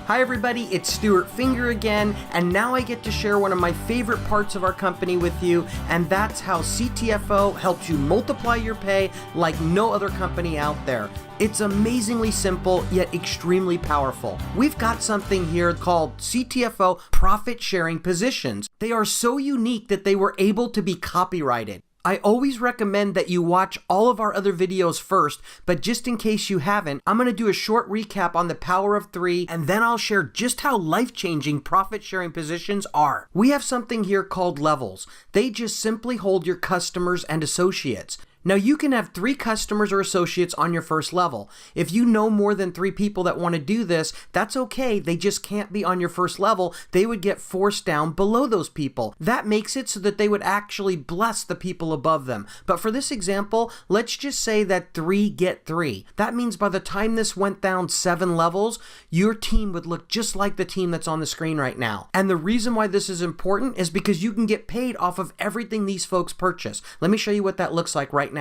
Hi everybody, it's Stuart Finger again, and now I get to share one of my favorite parts of our company with you, and that's how CTFO helps you multiply your pay like no other company out there. It's amazingly simple, yet extremely powerful. We've got something here called CTFO profit sharing positions. They are so unique that they were able to be copyrighted. I always recommend that you watch all of our other videos first, but just in case you haven't, I'm going to do a short recap on the power of 3, and then I'll share just how life-changing profit-sharing positions are. We have something here called levels. They just simply hold your customers and associates. Now you can have 3 customers or associates on your first level. If you know more than 3 people that want to do this, that's okay. They just can't be on your first level. They would get forced down below those people. That makes it so that they would actually bless the people above them. But for this example, let's just say that 3 get 3. That means by the time this went down 7 levels, your team would look just like the team that's on the screen right now. And the reason why this is important is because you can get paid off of everything these folks purchase. Let me show you what that looks like right now.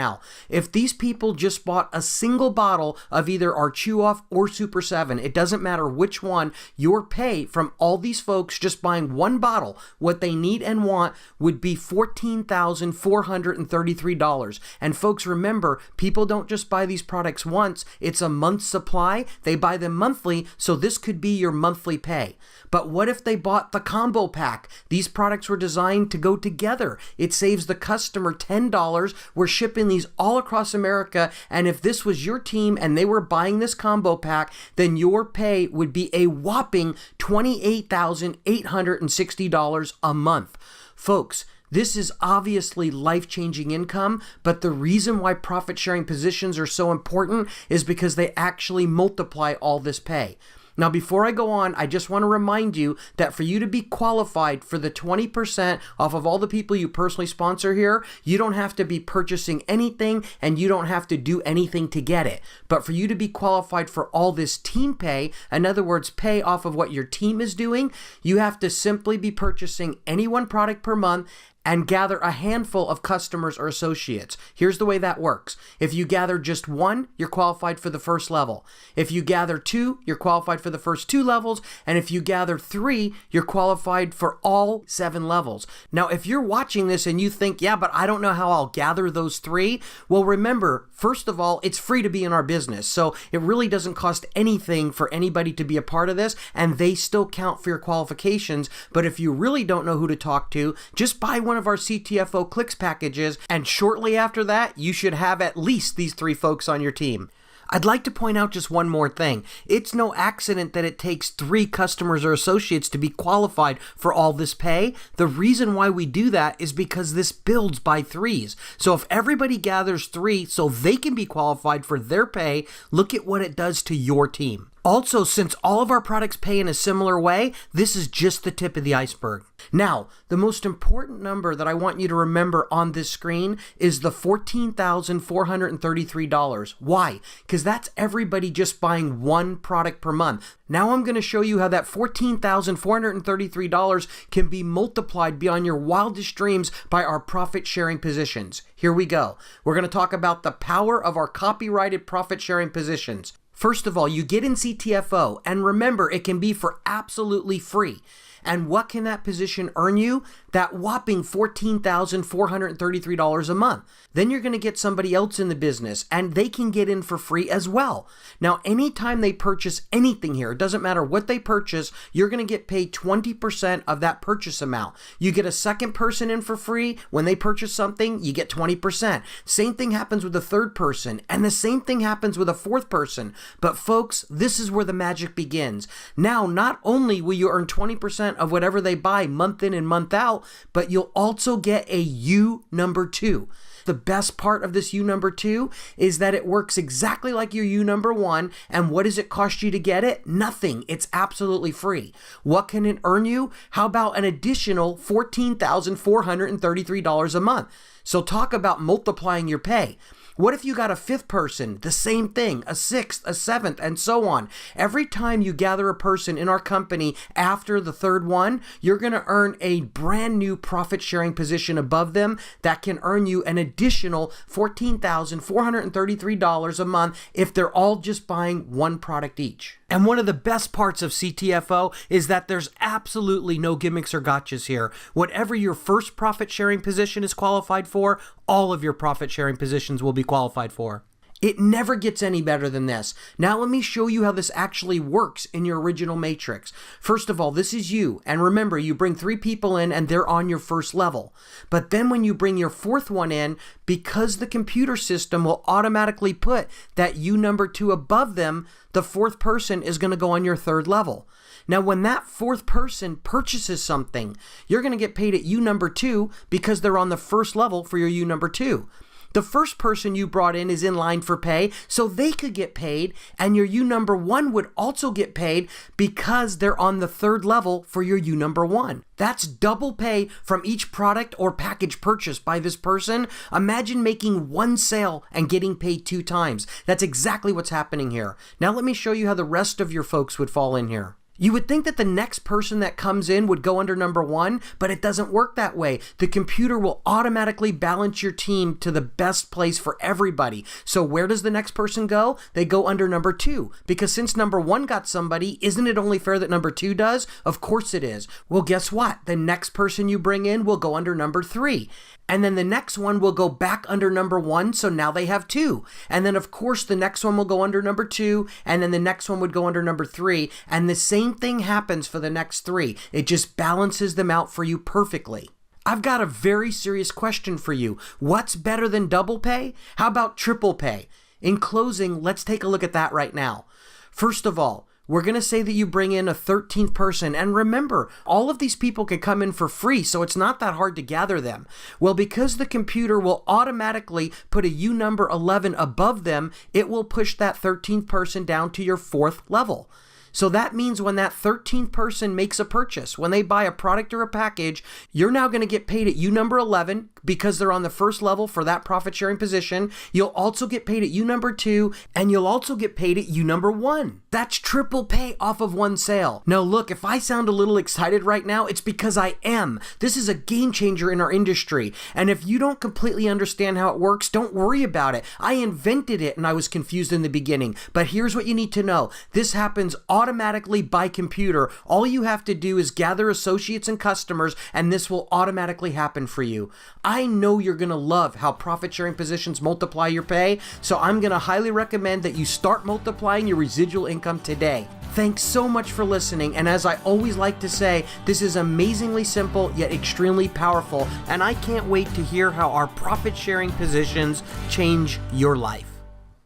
If these people just bought a single bottle of either our Chew Off or Super 7, it doesn't matter which one, your pay from all these folks just buying one bottle, what they need and want, would be $14,433. And folks, remember, people don't just buy these products once, it's a month's supply. They buy them monthly, so this could be your monthly pay. But what if they bought the combo pack? These products were designed to go together. It saves the customer $10. We're shipping these all across America, and if this was your team and they were buying this combo pack, then your pay would be a whopping $28,860 a month. Folks, this is obviously life-changing income, but the reason why profit-sharing positions are so important is because they actually multiply all this pay. Now, before I go on, I just want to remind you that for you to be qualified for the 20% off of all the people you personally sponsor here, you don't have to be purchasing anything and you don't have to do anything to get it. But for you to be qualified for all this team pay, in other words, pay off of what your team is doing, you have to simply be purchasing any one product per month and gather a handful of customers or associates. Here's the way that works. If you gather just 1, you're qualified for the first level. If you gather 2, you're qualified for the first 2 levels. And if you gather 3, you're qualified for all 7 levels. Now, if you're watching this and you think, yeah, but I don't know how I'll gather those 3, well, remember, first of all, it's free to be in our business. So it really doesn't cost anything for anybody to be a part of this, and they still count for your qualifications. But if you really don't know who to talk to, just buy one of our CTFO clicks packages, and shortly after that, you should have at least these 3 folks on your team. I'd like to point out just one more thing. It's no accident that it takes 3 customers or associates to be qualified for all this pay. The reason why we do that is because this builds by 3s. So if everybody gathers 3 so they can be qualified for their pay, look at what it does to your team. Also, since all of our products pay in a similar way, this is just the tip of the iceberg. Now, the most important number that I want you to remember on this screen is the $14,433. Why? Because that's everybody just buying one product per month. Now I'm going to show you how that $14,433 can be multiplied beyond your wildest dreams by our profit-sharing positions. Here we go. We're going to talk about the power of our copyrighted profit-sharing positions. First of all, you get in CTFO, and remember, it can be for absolutely free. And what can that position earn you? That whopping $14,433 a month. Then you're going to get somebody else in the business, and they can get in for free as well. Now, anytime they purchase anything here, it doesn't matter what they purchase, you're going to get paid 20% of that purchase amount. You get a second person in for free. When they purchase something, you get 20%. Same thing happens with a third person, and the same thing happens with a fourth person. But folks, this is where the magic begins. Now, not only will you earn 20% of whatever they buy month in and month out, but you'll also get a U number 2. The best part of this U number 2 is that it works exactly like your U number 1. And what does it cost you to get it? Nothing. It's absolutely free. What can it earn you? How about an additional $14,433 a month? So talk about multiplying your pay. What if you got a 5th person? The same thing, a 6th, a 7th, and so on. Every time you gather a person in our company after the 3rd one, you're going to earn a brand new profit sharing position above them that can earn you an additional $14,433 a month if they're all just buying one product each. And one of the best parts of CTFO is that there's absolutely no gimmicks or gotchas here. Whatever your first profit sharing position is qualified for, all of your profit sharing positions will be qualified for. It never gets any better than this. Now let me show you how this actually works in your original matrix. First of all, this is you. And remember, you bring 3 people in and they're on your first level. But then when you bring your 4th one in, because the computer system will automatically put that you number 2 above them, the 4th person is going to go on your 3rd level. Now, when that 4th person purchases something, you're going to get paid at U number 2 because they're on the first level for your U number 2. The first person you brought in is in line for pay, so they could get paid, and your U number 1 would also get paid because they're on the 3rd level for your U number 1. That's double pay from each product or package purchased by this person. Imagine making 1 sale and getting paid 2 times. That's exactly what's happening here. Now let me show you how the rest of your folks would fall in here. You would think that the next person that comes in would go under number 1, but it doesn't work that way. The computer will automatically balance your team to the best place for everybody. So where does the next person go? They go under number 2, because since number 1 got somebody, isn't it only fair that number 2 does? Of course it is. Well, guess what? The next person you bring in will go under number 3. And then the next one will go back under number 1, so now they have 2. And then, of course, the next one will go under number 2, and then the next one would go under number 3, and the same thing happens for the next 3. It just balances them out for you perfectly. I've got a very serious question for you. What's better than double pay? How about triple pay? In closing, let's take a look at that right now. First of all, we're going to say that you bring in a 13th person. And remember, all of these people can come in for free, so it's not that hard to gather them. Well, because the computer will automatically put a U number 11 above them, it will push that 13th person down to your 4th level. So that means when that 13th person makes a purchase, when they buy a product or a package, you're now going to get paid at U number 11 because they're on the first level for that profit sharing position. You'll also get paid at U number 2, and you'll also get paid at U number 1. That's triple pay off of 1 sale. Now look, if I sound a little excited right now, it's because I am. This is a game changer in our industry. And if you don't completely understand how it works, don't worry about it. I invented it and I was confused in the beginning. But here's what you need to know. This happens automatically by computer. All you have to do is gather associates and customers, and this will automatically happen for you. I know you're going to love how profit sharing positions multiply your pay, so I'm going to highly recommend that you start multiplying your residual income today. Thanks so much for listening, and as I always like to say, this is amazingly simple yet extremely powerful, and I can't wait to hear how our profit sharing positions change your life.